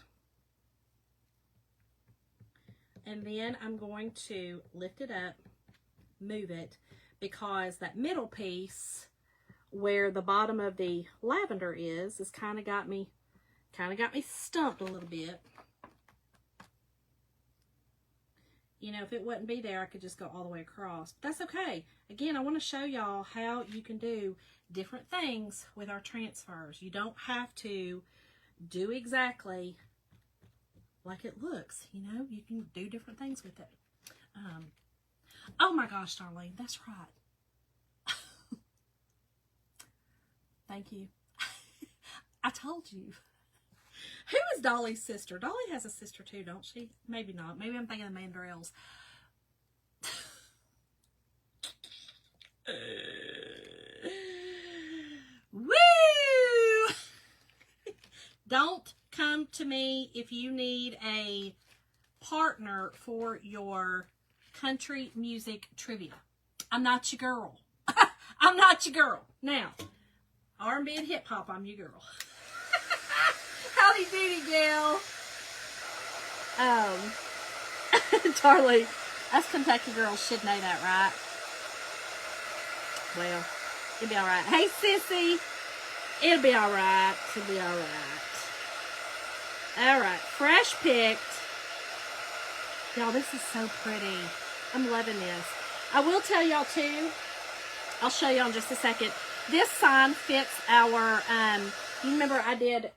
Speaker 1: And then I'm going to lift it up, move it, because that middle piece where the bottom of the lavender is kind of got me stumped a little bit. You know, if it wouldn't be there, I could just go all the way across. But that's okay. Again, I want to show y'all how you can do different things with our transfers. You don't have to do exactly like it looks. You know, you can do different things with it. Oh my gosh, Darlene, that's right. Thank you. I told you. Who is Dolly's sister? Dolly has a sister too, don't she? Maybe not. Maybe I'm thinking of Mandrells. Woo! Don't come to me if you need a partner for your country music trivia. I'm not your girl. I'm not your girl. Now, R&B and hip hop, I'm your girl. Howdy doody, gal. Darlie, us Kentucky girls should know that, right? Well, it'll be all right. Hey, sissy. It'll be all right. It'll be all right. All right, Fresh Picked. Y'all, this is so pretty. I'm loving this. I will tell y'all too, I'll show y'all in just a second. This sign fits our, you remember I did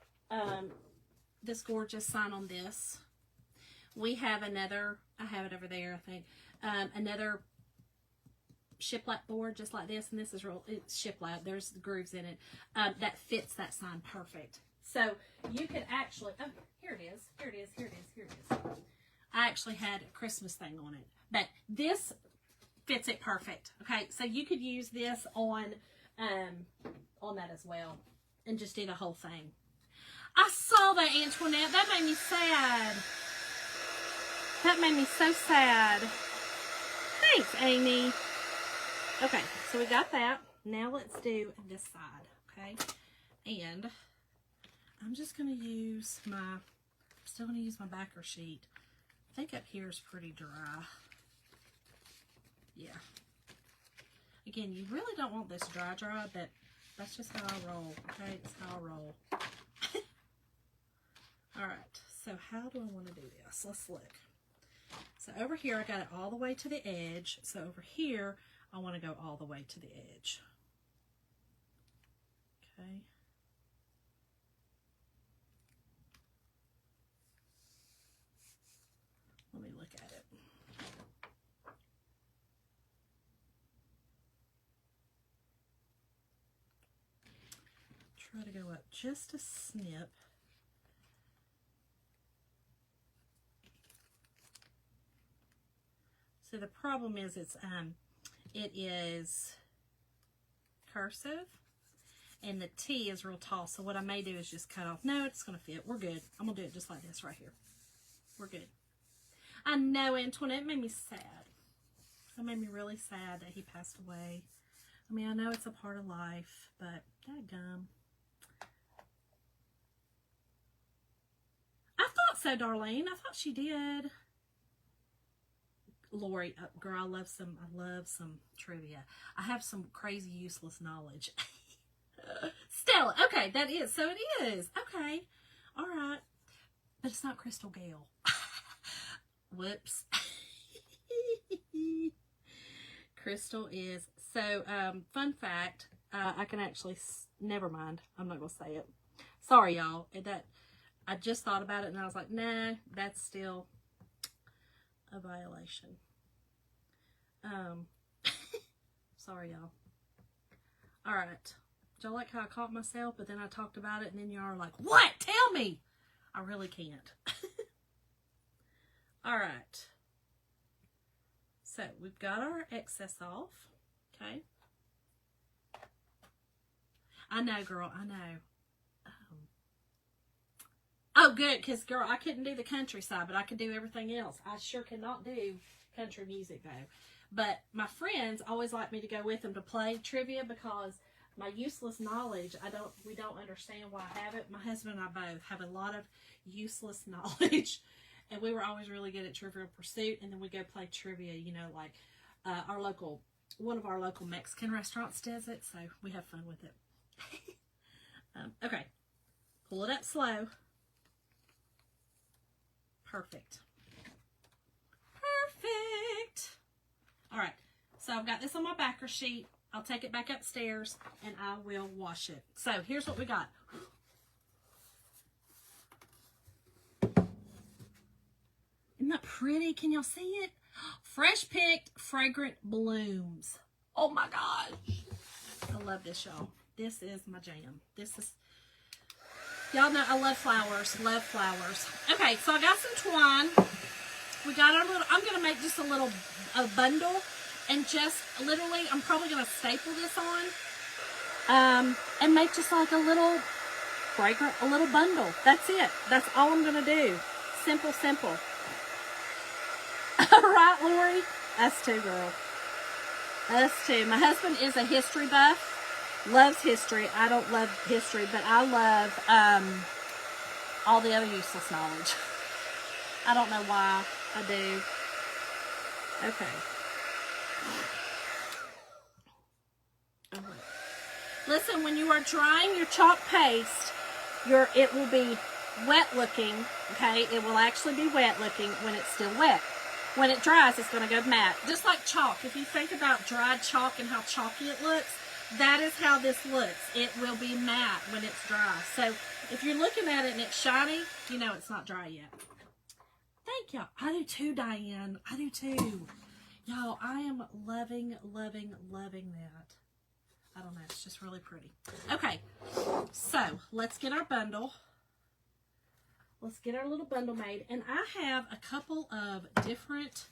Speaker 1: this gorgeous sign on this. We have another, I have it over there, I think, another shiplap board just like this, and this is real, it's shiplap, there's the grooves in it, that fits that sign perfect. So you could actually, oh, here it is, here it is, here it is, here it is. I actually had a Christmas thing on it, but this fits it perfect. Okay, so you could use this on that as well, and just do the whole thing. I saw that, Antoinette. That made me sad. That made me so sad. Thanks, Amy. Okay, so we got that. Now let's do this side, okay? And I'm just going to use I'm still going to use my backer sheet. I think up here is pretty dry. Yeah. Again, you really don't want this dry, but that's just how I roll, okay? It's how I roll. Alright, so how do I want to do this? Let's look. So over here, I got it all the way to the edge. So over here, I want to go all the way to the edge. Okay. Let me look at it. Try to go up just a snip. So the problem is it is cursive and the T is real tall. So what I may do is just cut off. No, it's going to fit. We're good. I'm going to do it just like this right here. We're good. I know, Antoinette, it made me sad. It made me really sad that he passed away. I mean, I know it's a part of life, but dadgum. I thought so, Darlene. I thought she did. Lori, girl, I love some trivia. I have some crazy useless knowledge. Stella, okay, that is, so it is. Okay, all right. But it's not Crystal Gale. Whoops. Crystal is, so, fun fact, I can actually, never mind, I'm not going to say it. Sorry, y'all, I just thought about it and I was like, nah, that's still a violation. Sorry, y'all. All right. Do y'all like how I caught myself, but then I talked about it, and then y'all are like, what? Tell me. I really can't. All right. So we've got our excess off. Okay. I know, girl. I know. Oh, good, because, girl, I couldn't do the countryside, but I could do everything else. I sure cannot do country music, though. But my friends always like me to go with them to play trivia because my useless knowledge, we don't understand why I have it. My husband and I both have a lot of useless knowledge, and we were always really good at Trivial Pursuit, and then we go play trivia, you know, like one of our local Mexican restaurants does it, so we have fun with it. Okay, pull it up slow. Perfect. Perfect. All right. So I've got this on my backer sheet. I'll take it back upstairs and I will wash it. So here's what we got. Isn't that pretty? Can y'all see it? Fresh picked fragrant blooms. Oh my gosh. I love this, y'all. This is my jam. This is... Y'all know I love flowers. Love flowers. Okay, so I got some twine. We got our little... I'm going to make just a bundle. And just literally, I'm probably going to staple this on. And make just like a little fragrant, a little bundle. That's it. That's all I'm going to do. Simple, simple. Right, Lori? Us too, girl. Us too. My husband is a history buff. Loves history. I don't love history, but I love all the other useless knowledge. I don't know why I do. Okay. All right. Listen, when you are drying your chalk paste, it will be wet looking, okay? It will actually be wet looking when it's still wet. When it dries, it's going to go matte. Just like chalk. If you think about dried chalk and how chalky it looks, that is how this looks. It will be matte when it's dry. So if you're looking at it and it's shiny, you know it's not dry yet. Thank y'all. I do too, Diane. I do too. Y'all, I am loving, loving, loving that. I don't know. It's just really pretty. Okay. So let's get our bundle. Let's get our little bundle made. And I have a couple of different...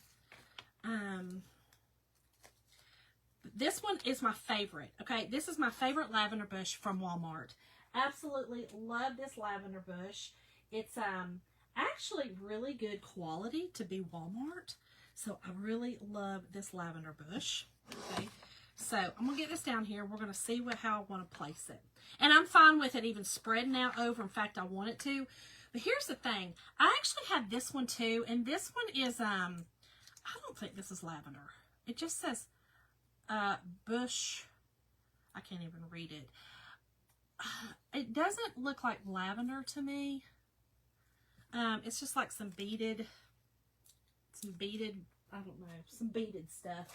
Speaker 1: This one is my favorite, okay? This is my favorite lavender bush from Walmart. Absolutely love this lavender bush. It's actually really good quality to be Walmart. So I really love this lavender bush, okay? So I'm going to get this down here. We're going to see how I want to place it. And I'm fine with it even spreading out over. In fact, I want it to. But here's the thing. I actually have this one too. And this one is, I don't think this is lavender. It just says... bush, I can't even read it. It doesn't look like lavender to me. It's just like some beaded, I don't know, some beaded stuff.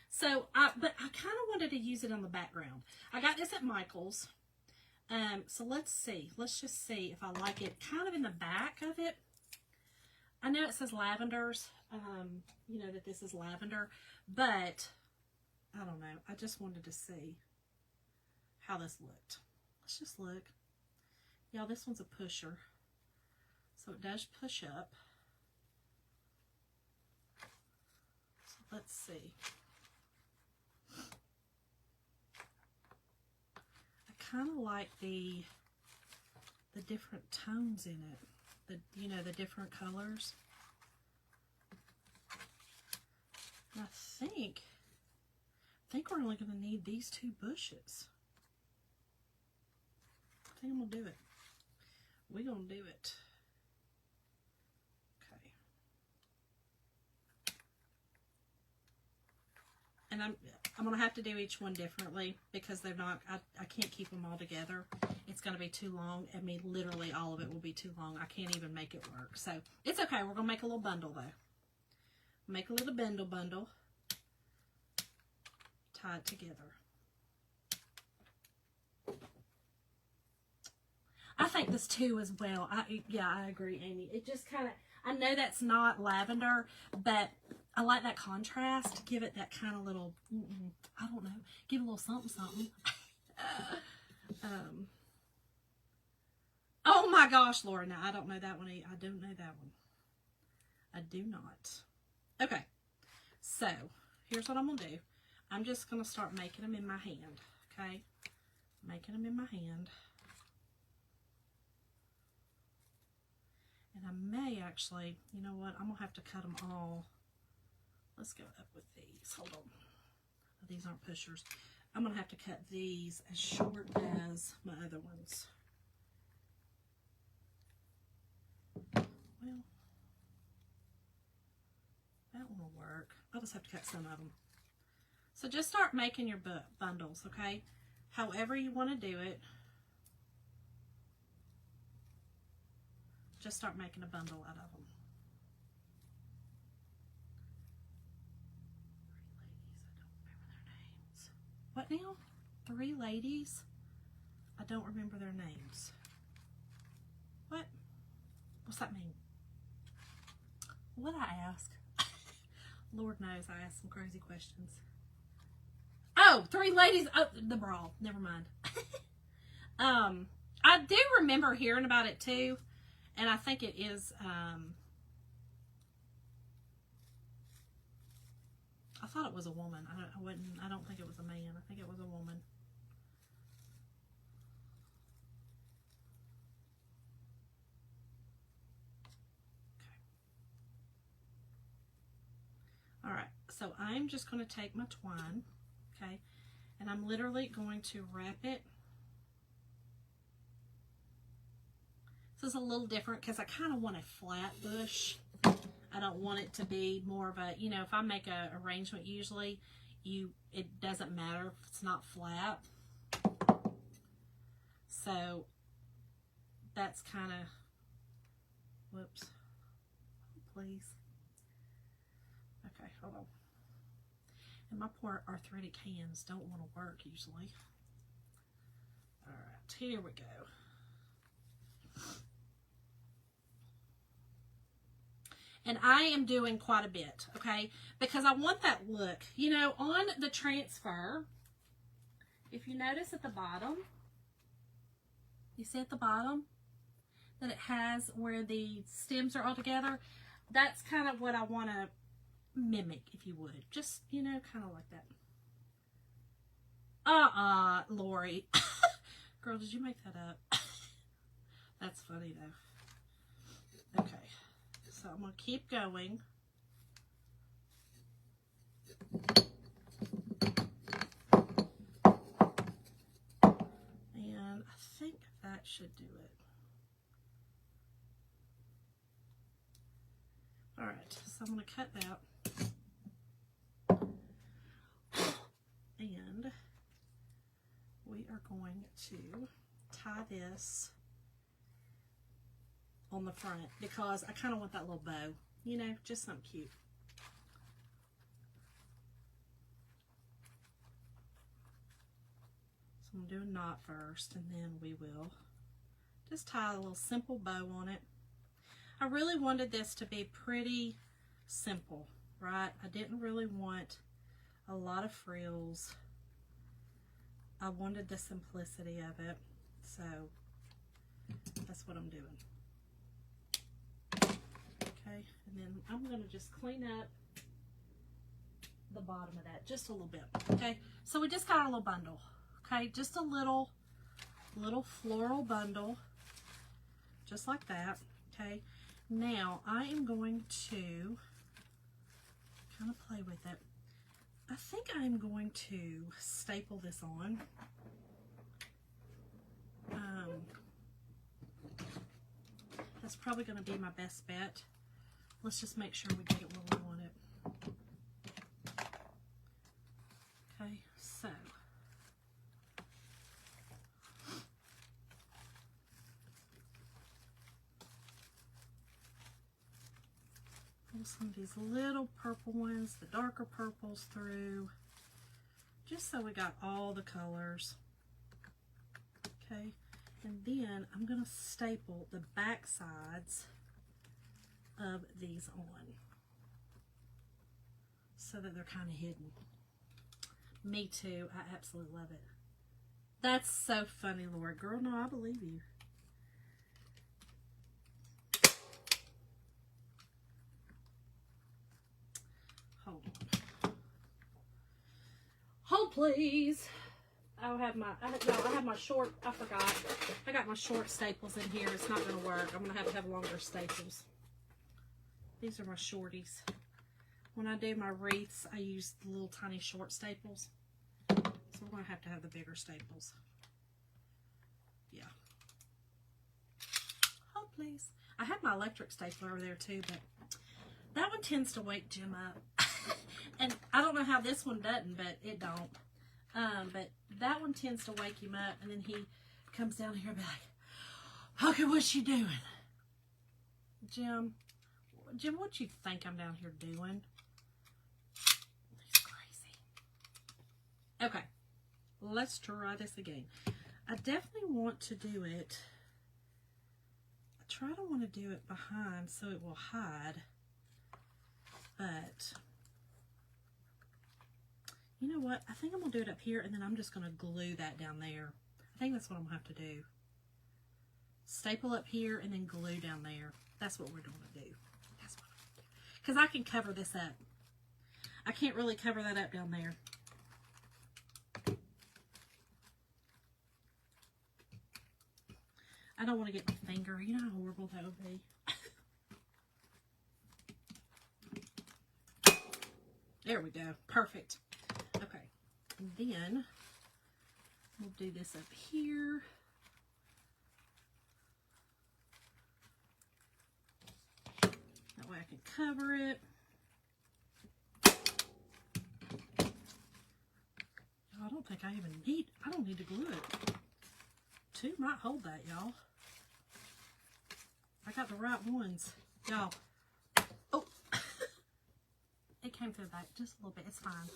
Speaker 1: So, but I kind of wanted to use it on the background. I got this at Michael's. So let's see. Let's just see if I like it kind of in the back of it. I know it says lavenders, you know, that this is lavender, but I don't know. I just wanted to see how this looked. Let's just look. Y'all, this one's a pusher. So it does push up. So let's see. I kind of like the different tones in it. You know, the different colors. And I think we're only going to need these two bushes. I think I'm going to do it. We're going to do it. Okay. And I'm going to have to do each one differently because they're not, I can't keep them all together. It's going to be too long. I mean, literally all of it will be too long. I can't even make it work. So it's okay. We're going to make a little bundle though. Make a little bundle. Tie it together. I think this too as well. Yeah, I agree, Amy. It just kind of, I know that's not lavender, but I like that contrast. Give it that kind of little, I don't know, give it a little something, something. Oh my gosh, Laura. Now, I don't know that one. I don't know that one. I do not. Okay. So, here's what I'm going to do. I'm just going to start making them in my hand. Okay? Making them in my hand. And I may actually, you know what? I'm going to have to cut them all. Let's go up with these. Hold on. These aren't pushers. I'm going to have to cut these as short as my other ones. Well, that one will work. I'll just have to cut some of them. So just start making your bundles, okay? However you want to do it. Just start making a bundle out of them. What now? 3 ladies? I don't remember their names. What? What's that mean? What'd I ask? Lord knows I asked some crazy questions. Oh, 3 ladies. Oh, the brawl. Never mind. I do remember hearing about it too. And I think it is, I thought it was a woman. I don't think it was a man. I think it was a woman. Okay. All right. So I'm just going to take my twine, okay, and I'm literally going to wrap it. This is a little different because I kind of want a flat bush. I don't want it to be more of a, you know, if I make a arrangement, usually it doesn't matter if it's not flat. So that's kind of, whoops, please. Okay, hold on. And my poor arthritic hands don't want to work usually. All right, here we go. And I am doing quite a bit, okay? Because I want that look. You know, on the transfer, if you notice at the bottom, you see at the bottom that it has where the stems are all together? That's kind of what I want to mimic, if you would. Just, you know, kind of like that. Lori. Girl, did you make that up? That's funny, though. Okay. So I'm going to keep going. And I think that should do it. All right, so I'm going to cut that. And we are going to tie this on the front because I kind of want that little bow, you know, just something cute. So I'm doing a knot first, and then we will just tie a little simple bow on it. I really wanted this to be pretty simple, right? I didn't really want a lot of frills. I wanted the simplicity of it, so that's what I'm doing. Okay, and then I'm going to just clean up the bottom of that just a little bit. Okay, so we just got our little bundle. Okay, just a little floral bundle, just like that. Okay, now I am going to kind of play with it. I think I'm going to staple this on. That's probably going to be my best bet. Let's just make sure we get it where we want it. Okay, so pull some of these little purple ones, the darker purples through, just so we got all the colors. Okay, and then I'm going to staple the back sides of these on. so that they're kind of hidden. Me too. I absolutely love it. That's so funny, Lord. Girl, no, I believe you. Hold on. Hold, please. I have my short, I forgot. I got my short staples in here. It's not going to work. I'm going to have longer staples. These are my shorties. When I do my wreaths, I use the little tiny short staples. So we're going to have the bigger staples. Yeah. Oh, please. I have my electric stapler over there too, but that one tends to wake Jim up. And I don't know how this one doesn't, but it don't. But that one tends to wake him up, and then he comes down here and be like, okay, what's she doing? Jim, what you think I'm down here doing? He's crazy. Okay, let's try this again. I definitely want to do it. I try to want to do it behind so it will hide, but you know what? I think I'm going to do it up here, and then I'm just going to glue that down there. I think that's what I'm going to have to do. Staple up here, and then glue down there. That's what we're going to do. That's what I'm going to do. Because I can cover this up. I can't really cover that up down there. I don't want to get my finger. You know how horrible that would be. There we go. Perfect. Okay, and then we'll do this up here. That way I can cover it. I don't think I don't need to glue it. 2 might hold that, y'all. I got the right ones. Y'all. Oh, it came through the back just a little bit. It's fine.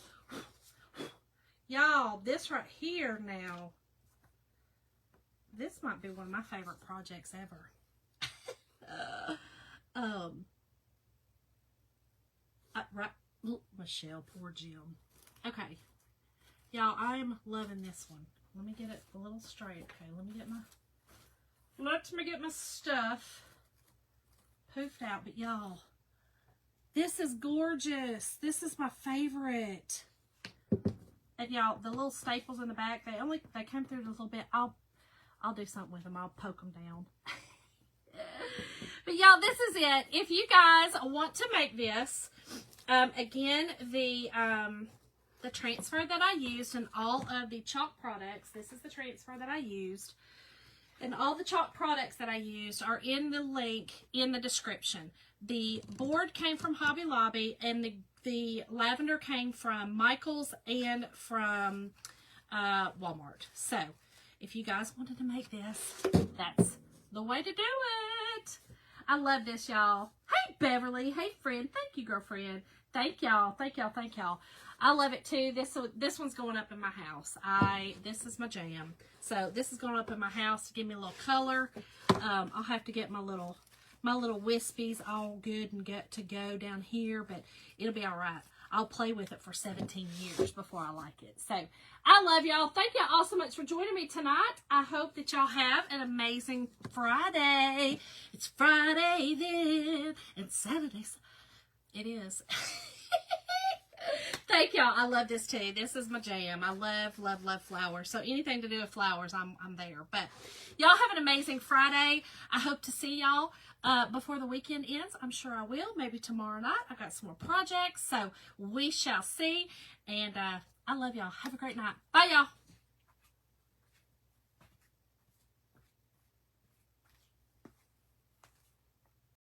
Speaker 1: Y'all, this right here now, this might be one of my favorite projects ever. Right, Michelle, poor Jim. Okay, y'all, I am loving this one. Let me get it a little straight. Okay, let me get my stuff poofed out. But y'all, this is gorgeous. This is my favorite. And y'all, the little staples in the back, they come through a little bit. I'll do something with them. I'll poke them down. But y'all, this is it. If you guys want to make this, again, the transfer that I used and all of the chalk products, this is the transfer that I used. And all the chalk products that I used are in the link in the description. The board came from Hobby Lobby, and the lavender came from Michael's and from Walmart. So, if you guys wanted to make this, that's the way to do it. I love this, y'all. Hey, Beverly. Hey, friend. Thank you, girlfriend. Thank y'all. Thank y'all. Thank y'all. I love it, too. This one's going up in my house. This is my jam. So, this is going up in my house to give me a little color. I'll have to get my little wispies all good and get to go down here, but it'll be all right. I'll play with it for 17 years before I like it. So, I love y'all. Thank y'all all so much for joining me tonight. I hope that y'all have an amazing Friday. It's Friday then, and Saturday. It is. Thank y'all. I love this too. This is my jam. I love, love, love flowers. So anything to do with flowers, I'm there. But y'all have an amazing Friday. I hope to see y'all before the weekend ends. I'm sure I will. Maybe tomorrow night. I got some more projects. So we shall see. And I love y'all. Have a great night. Bye, y'all.